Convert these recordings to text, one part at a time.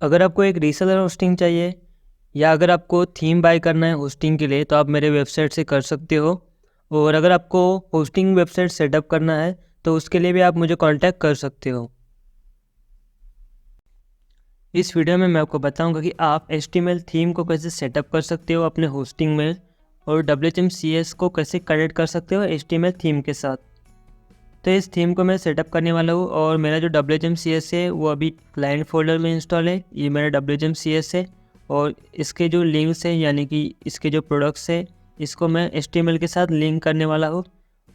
अगर आपको एक रीसेलर होस्टिंग चाहिए या अगर आपको थीम बाय करना है होस्टिंग के लिए तो आप मेरे वेबसाइट से कर सकते हो। और अगर आपको होस्टिंग वेबसाइट सेटअप करना है तो उसके लिए भी आप मुझे कांटेक्ट कर सकते हो। इस वीडियो में मैं आपको बताऊंगा कि आप HTML थीम को कैसे सेटअप कर सकते हो अपने होस्टिंग में और WHMCS को कैसे कनेक्ट कर सकते हो HTML थीम के साथ। तो इस थीम को मैं सेटअप करने वाला हूँ और मेरा जो WHMCS है वो अभी क्लाइंट फोल्डर में इंस्टॉल है। ये मेरा WHMCS है और इसके जो लिंक्स हैं यानी कि इसके जो प्रोडक्ट्स है इसको मैं HTML के साथ लिंक करने वाला हूँ।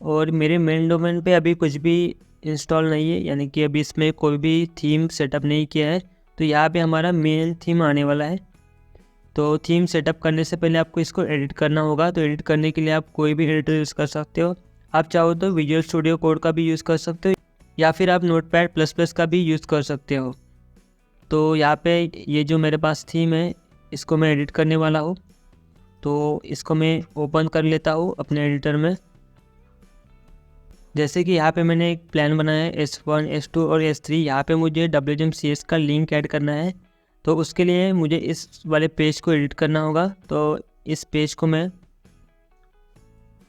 और मेरे मेन डोमेन पे अभी कुछ भी इंस्टॉल नहीं है, यानी कि अभी इसमें कोई भी थीम सेटअप नहीं किया है। तो यहाँ पे हमारा मेन थीम आने वाला है। तो थीम सेटअप करने से पहले आपको इसको एडिट करना होगा। तो एडिट करने के लिए आप कोई भी एडिटर यूज़ कर सकते हो। आप चाहो तो विजुअल स्टूडियो कोड का भी यूज़ कर सकते हो या फिर आप नोटपैड प्लस प्लस का भी यूज़ कर सकते हो। तो यहाँ पे ये जो मेरे पास थीम है इसको मैं एडिट करने वाला हूँ। तो इसको मैं ओपन कर लेता हूँ अपने एडिटर में। जैसे कि यहाँ पे मैंने एक प्लान बनाया है S1, S2 और S3। यहाँ पे मुझे WHMCS का लिंक ऐड करना है। तो उसके लिए मुझे इस वाले पेज को एडिट करना होगा। तो इस पेज को मैं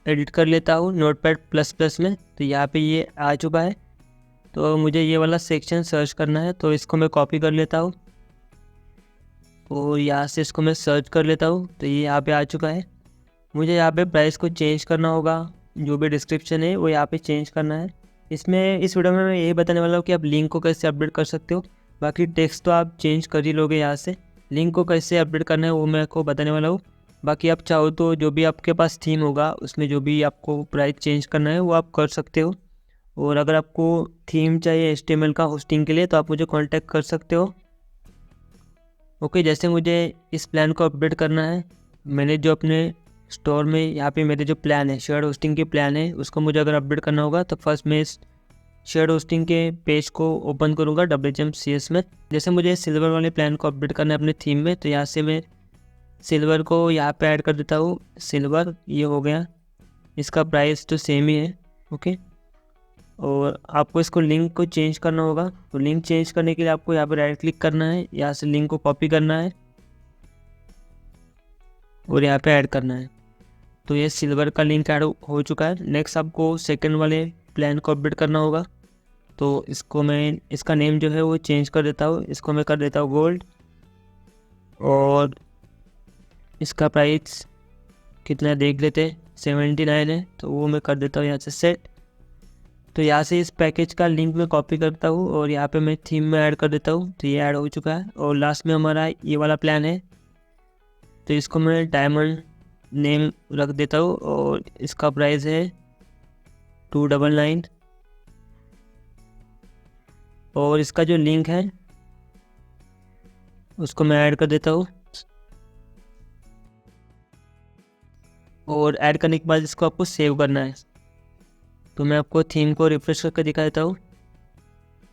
एडिट कर लेता हूँ नोटपैड प्लस प्लस में। तो यहाँ पे ये आ चुका है। तो मुझे ये वाला सेक्शन सर्च करना है, तो इसको मैं कॉपी कर लेता हूँ और यहाँ से इसको मैं सर्च कर लेता हूँ। तो ये यहाँ पे आ चुका है। मुझे यहाँ पे प्राइस को चेंज करना होगा, जो भी डिस्क्रिप्शन है वो यहाँ पे चेंज करना है। इस वीडियो में मैं यही बताने वाला हूँ कि आप लिंक को कैसे अपडेट कर सकते हो। बाकी टेक्स्ट तो आप चेंज कर ही लोगे यहाँ से। लिंक को कैसे अपडेट करना है वो मैं आपको बताने वाला हूँ। बाकी आप चाहो तो जो भी आपके पास थीम होगा उसमें जो भी आपको प्राइस चेंज करना है वो आप कर सकते हो। और अगर आपको थीम चाहिए HTML का होस्टिंग के लिए तो आप मुझे कॉन्टैक्ट कर सकते हो। ओके, जैसे मुझे इस प्लान को अपडेट करना है, मैंने जो अपने स्टोर में यहाँ पे मेरे जो प्लान है शेयर होस्टिंग के प्लान है उसको मुझे अगर अपडेट करना होगा तो फर्स्ट मैं इस शेयर होस्टिंग के पेज को ओपन करूँगा WHMCS में। जैसे मुझे सिल्वर वाले प्लान को अपडेट करना है अपने थीम में, तो यहाँ से मैं सिल्वर को यहाँ पे ऐड कर देता हूँ। सिल्वर ये हो गया, इसका प्राइस तो सेम ही है। ओके, और आपको इसको लिंक को चेंज करना होगा। तो लिंक चेंज करने के लिए आपको यहाँ पर राइट क्लिक करना है, यहाँ से लिंक को कॉपी करना है और यहाँ पे ऐड करना है। तो ये सिल्वर का लिंक ऐड हो चुका है। नेक्स्ट आपको सेकंड वाले प्लान को अपडेट करना होगा। तो इसको मैं इसका नेम जो है वो चेंज कर देता हूँ। इसको मैं कर देता हूँ गोल्ड और इसका प्राइस कितना देख लेते, 79 है। तो वो मैं कर देता हूँ यहाँ से सेट। तो यहाँ से इस पैकेज का लिंक मैं कॉपी करता हूँ और यहाँ पे मैं थीम में ऐड कर देता हूँ। तो ये ऐड हो चुका है। और लास्ट में हमारा ये वाला प्लान है, तो इसको मैं डायमंड नेम रख देता हूँ और इसका प्राइस है 299। और इसका जो लिंक है उसको मैं ऐड कर देता हूँ। और ऐड करने के बाद इसको आपको सेव करना है। तो मैं आपको थीम को रिफ्रेश करके दिखा देता हूँ।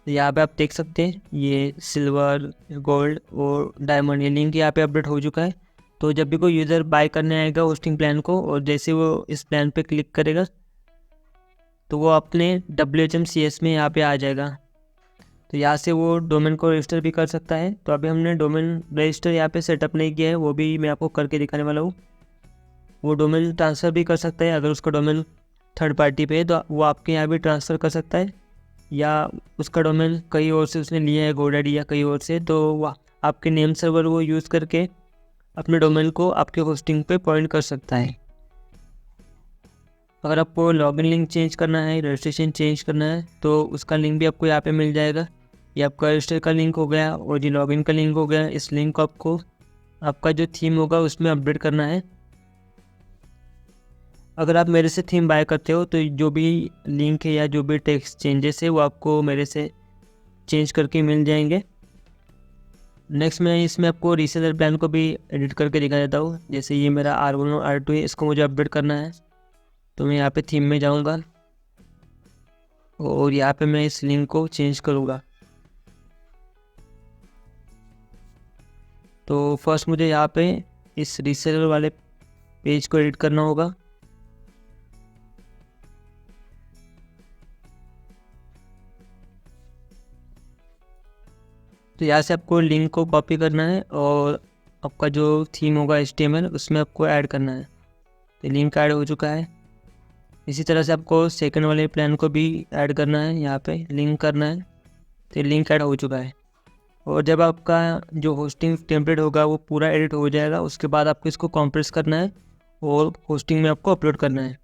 यहाँ पे आप देख सकते हैं ये सिल्वर, गोल्ड और डायमंड ये लिंक यहाँ पे अपडेट हो चुका है। तो जब भी कोई यूज़र बाय करने आएगा होस्टिंग प्लान को और जैसे वो इस प्लान पे क्लिक करेगा तो वो अपने WHMCS में यहाँ पे आ जाएगा। तो यहाँ से वो डोमेन को रजिस्टर भी कर सकता है। तो अभी हमने डोमेन रजिस्टर यहाँ पे सेटअप नहीं किया है, वो भी मैं आपको करके दिखाने वाला हूँ। वो डोमेन ट्रांसफ़र भी कर सकता है। अगर उसका डोमेन थर्ड पार्टी पे है तो वो आपके यहाँ भी ट्रांसफ़र कर सकता है, या उसका डोमेन कहीं और से उसने लिया है GoDaddy या कहीं और से, तो वह आपके नेम सर्वर वो यूज़ करके अपने डोमेन को आपके होस्टिंग पे पॉइंट कर सकता है। अगर आपको लॉगिन लिंक चेंज करना है, रजिस्ट्रेशन चेंज करना है तो उसका लिंक भी आपको यहाँ पे मिल जाएगा। ये आपका रजिस्टर का लिंक हो गया और ये लॉगिन का लिंक हो गया। इस लिंक को आपको आपका जो थीम होगा उसमें अपडेट करना है। अगर आप मेरे से थीम बाय करते हो तो जो भी लिंक है या जो भी टेक्स्ट चेंजेस है वो आपको मेरे से चेंज करके मिल जाएंगे। नेक्स्ट मैं इसमें आपको रीसेलर प्लान को भी एडिट करके दिखा देता हूँ। जैसे ये मेरा R1 और R2 है, इसको मुझे अपडेट करना है। तो मैं यहाँ पे थीम में जाऊँगा और यहाँ पे मैं इस लिंक को चेंज करूँगा। तो फर्स्ट मुझे यहाँ पे इस रीसेलर वाले पेज को एडिट करना होगा। तो यहाँ से आपको लिंक को कॉपी करना है और आपका जो थीम होगा HTML उसमें आपको ऐड करना है। तो लिंक ऐड हो चुका है। इसी तरह से आपको सेकंड वाले प्लान को भी ऐड करना है, यहाँ पे लिंक करना है। तो लिंक ऐड हो चुका है। और जब आपका जो होस्टिंग टेम्पलेट होगा वो पूरा एडिट हो जाएगा, उसके बाद आपको इसको कॉम्प्रेस करना है और होस्टिंग में आपको अपलोड करना है।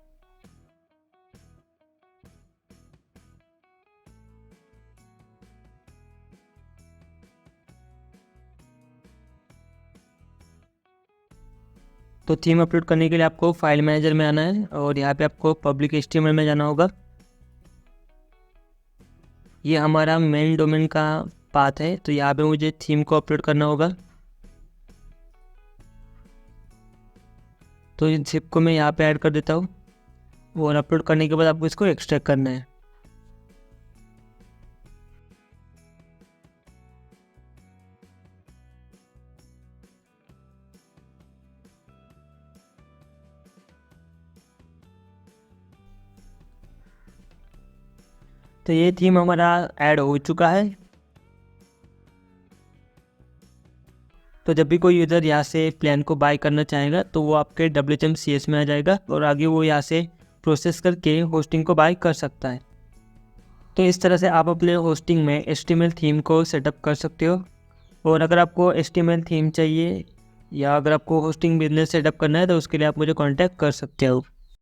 तो थीम अपलोड करने के लिए आपको फाइल मैनेजर में आना है और यहाँ पे आपको पब्लिक HTML में जाना होगा। ये हमारा मेन डोमेन का पाथ है, तो यहाँ पे मुझे थीम को अपलोड करना होगा। तो इस जिप को मैं यहाँ पे ऐड कर देता हूँ और अपलोड करने के बाद आपको इसको एक्सट्रैक्ट करना है। तो ये थीम हमारा ऐड हो चुका है। तो जब भी कोई यूज़र यहाँ से प्लान को बाय करना चाहेगा तो वो आपके WHM CS में आ जाएगा और आगे वो यहाँ से प्रोसेस करके होस्टिंग को बाय कर सकता है। तो इस तरह से आप अपने होस्टिंग में HTML थीम को सेटअप कर सकते हो। और अगर आपको HTML थीम चाहिए या अगर आपको होस्टिंग बिजनेस सेटअप करना है तो उसके लिए आप मुझे कॉन्टैक्ट कर सकते हो।